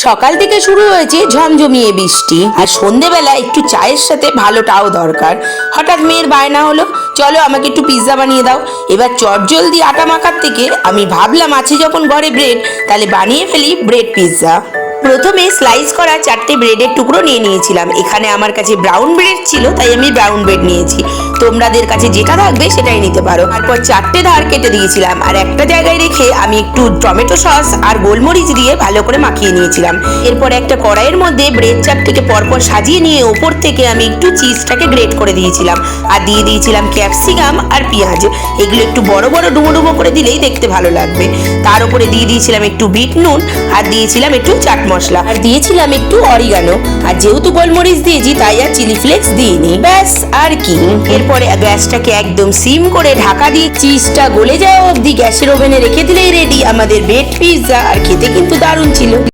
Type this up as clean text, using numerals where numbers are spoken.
সকাল থেকে শুরু হয়েছে ঝমঝমিয়ে বৃষ্টি, আর সন্ধেবেলা একটু চায়ের সাথে ভালোটাও দরকার। হঠাৎ মেয়ের বায়না হলো, চলো আমাকে একটু পিৎজা বানিয়ে দাও। এবার চটজলদি আটা মাখার থেকে আমি ভাবলাম আছে যখন ঘরে ব্রেড, তাহলে বানিয়ে ফেলি ব্রেড পিৎজা। প্রথমে স্লাইস করা 4টে ব্রেডের টুকরো নিয়ে নিয়েছিলাম। এখানে আমার কাছে ব্রাউন ব্রেড ছিল, তাই আমি ব্রাউন ব্রেড নিয়েছি। তোমাদের কাছে যেটা থাকবে সেটাই নিতে পারো। তারপর 4টে ধার কেটে দিয়েছিলাম, আর একটা জায়গায় রেখে আমি একটু টমেটো সস আর গোলমরিচ দিয়ে ভালো করে মাখিয়ে নিয়েছিলাম। এরপর একটা কড়াইয়ের মধ্যে ব্রেড চারটিকে পরপর সাজিয়ে নিয়ে ওপর থেকে আমি একটু চিজটাকে গ্রেট করে দিয়েছিলাম, আর দিয়ে দিয়েছিলাম ক্যাপসিকাম আর পেঁয়াজ। এগুলো একটু বড় বড় ডুমো ডুমো করে দিলেই দেখতে ভালো লাগবে। তার উপরে দিয়ে দিয়েছিলাম একটু বিট নুন, আর দিয়েছিলাম একটু চাট মশলা, আর দিয়েছিলাম একটু অরিগানো। আর যেহেতু গোলমরিচ দিয়েছি তাই আর চিলি ফ্লেক্স দিইনি। ব্যাস আর কি। এরপরে গ্যাসটাকে একদম সিম করে ঢাকা দিয়ে চিজটা গলে যাওয়া অবধি গ্যাসের ওভেনে রেখে দিলেই রেডি আমাদের ব্রেড পিৎজা। আর খেতে কিন্তু দারুণ ছিল।